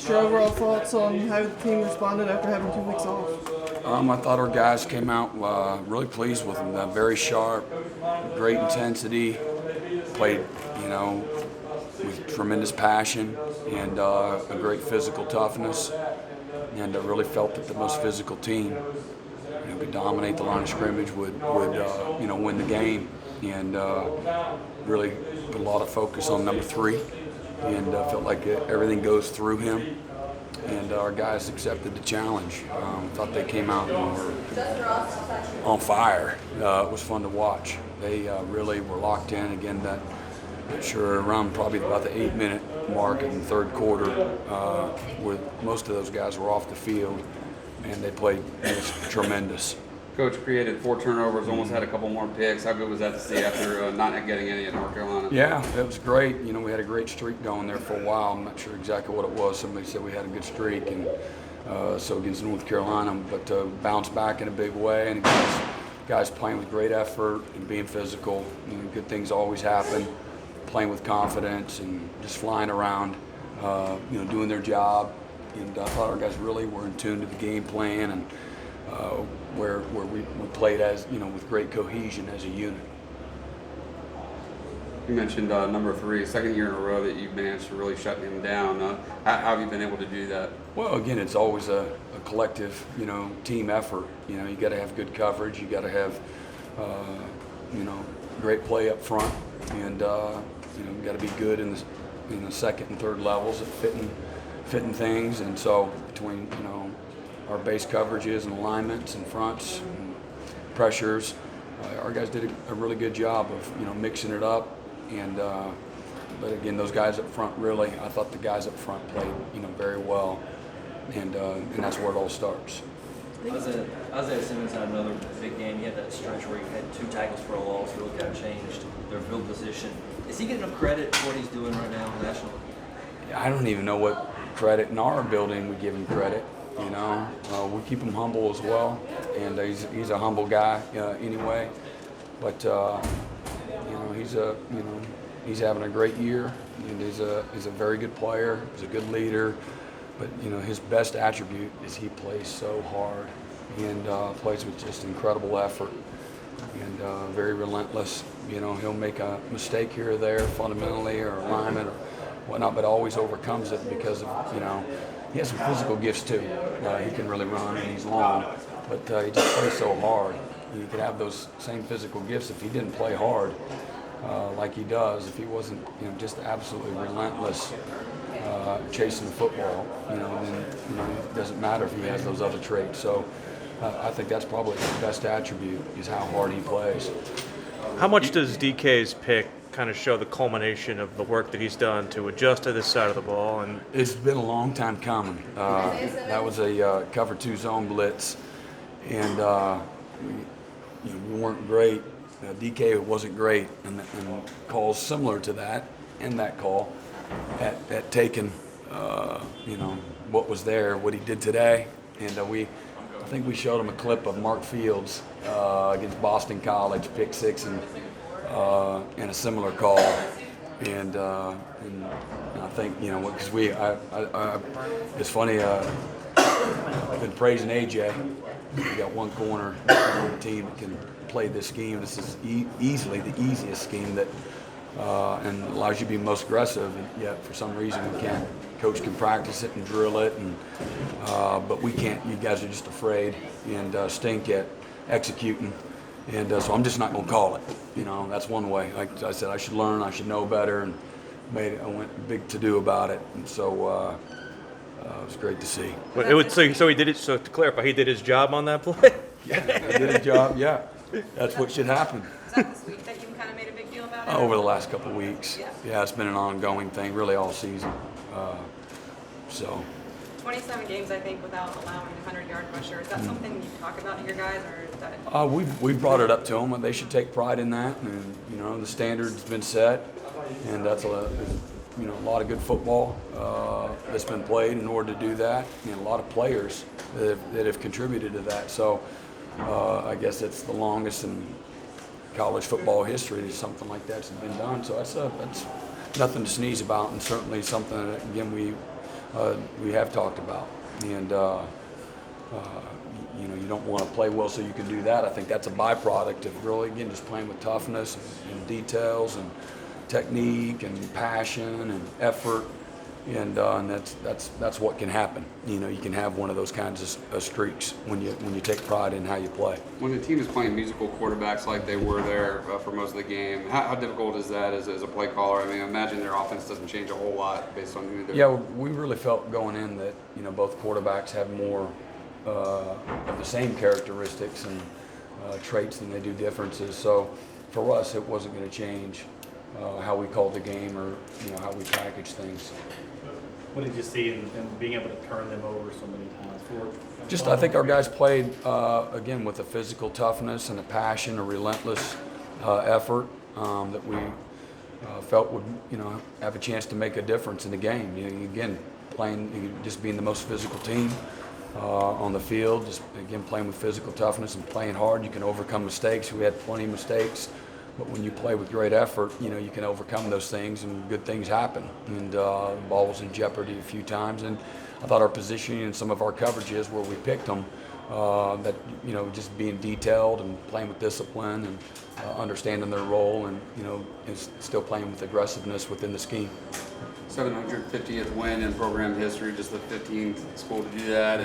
Just your overall thoughts on how the team responded after having 2 weeks off. I thought our guys came out really pleased with them. Very sharp, great intensity, played, with tremendous passion and a great physical toughness. And I really felt that the most physical team, could dominate the line of scrimmage, would win the game. And really put a lot of focus on number 3, and felt like everything goes through him. And our guys accepted the challenge. Thought they came out and were on fire. It was fun to watch. They really were locked in. Again, around probably about the 8-minute mark in the third quarter, where most of those guys were off the field, and they played tremendous. Coach created 4 turnovers, almost had a couple more picks. How good was that to see after not getting any at North Carolina? Yeah, it was great. We had a great streak going there for a while. I'm not sure exactly what it was. Somebody said we had a good streak, and so against North Carolina, but bounced back in a big way, and guys playing with great effort and being physical. Good things always happen. Playing with confidence and just flying around, doing their job. And I thought our guys really were in tune to the game plan, and where we played as with great cohesion as a unit. You mentioned number 3, second year in a row that you've managed to really shut him down. How have you been able to do that? Well, again, it's always a collective, team effort. You got to have good coverage. You got to have, great play up front, and you got to be good in the second and third levels at fitting things. And so between our base coverages and alignments and fronts and pressures, our guys did a really good job of mixing it up. And but again, those guys up front I thought the guys up front played very well, and that's where it all starts. Isaiah Simmons had another big game. He had that stretch where he had 2 tackles for a loss, really kind of changed their field position. Is he getting enough credit for what he's doing right now nationally? I don't even know what credit in our building we give him credit. We keep him humble as well, and he's a humble guy anyway. But he's having a great year, and he's a very good player. He's a good leader. But his best attribute is he plays so hard and plays with just incredible effort and very relentless. He'll make a mistake here or there, fundamentally or alignment or whatnot, but always overcomes it because of he has some physical gifts too. He can really run and he's long, but he just plays so hard. You could have those same physical gifts if he didn't play hard like he does. If he wasn't just absolutely relentless. Chasing the football, then it doesn't matter if he has those other traits. So I think that's probably his best attribute is how hard he plays. How much does DK's pick kind of show the culmination of the work that he's done to adjust to this side of the ball? And it's been a long time coming. That was a cover 2 zone blitz, and we weren't great. DK wasn't great, and calls similar to that, and that call. At taking, what was there, what he did today, and I think we showed him a clip of Mark Fields against Boston College, pick 6, and a similar call, and I think because it's funny. I've been praising AJ. We got one corner on the team that can play this scheme. This is easily the easiest scheme that. And allows you to be most aggressive, and yet for some reason we can't. Coach can practice it and drill it, and but we can't. You guys are just afraid and stink at executing, and so I'm just not going to call it. That's one way. Like I said, I should learn, I should know better, and I went big to do about it, and so it was great to see. So he did it. So to clarify, he did his job on that play. Yeah, he did his job. Yeah, that's what should happen. Is that this week that you kind of made a big deal about it? Over the last couple of weeks. Yeah, it's been an ongoing thing, really all season. 27 games, I think, without allowing a 100-yard rusher. Is that something you talk about to your guys, or is that? We've brought it up to them, and they should take pride in that. And the standard's been set, and that's a lot of good football that's been played in order to do that, and a lot of players that have contributed to that. So I guess it's the longest in college football history that something like that's been done. So that's nothing to sneeze about, and certainly something that, again, we we have talked about. And you know, you don't want to play well so you can do that. I think that's a byproduct of really, again, just playing with toughness and details and technique and passion and effort. And that's what can happen. You know, you can have one of those kinds of streaks when you take pride in how you play. When the team is playing musical quarterbacks like they were there for most of the game, how difficult is that as a play caller? I mean, I imagine their offense doesn't change a whole lot based on who they're. Yeah, we really felt going in that, you know, both quarterbacks have more of the same characteristics and traits than they do differences. So for us, it wasn't going to change how we called the game or, you know, how we package things. What did you see in being able to turn them over so many times? Just, I think our guys played, again, with a physical toughness and a passion, a relentless effort that we felt would, you know, have a chance to make a difference in the game. You know, again, just being the most physical team on the field, just, again, playing with physical toughness and playing hard. You can overcome mistakes. We had plenty of mistakes. But when you play with great effort, you know, you can overcome those things and good things happen. And the ball was in jeopardy a few times. And I thought our positioning and some of our coverages where we picked them, that, you know, just being detailed and playing with discipline and understanding their role and, you know, is still playing with aggressiveness within the scheme. 750th win in program history, just the 15th school to do that.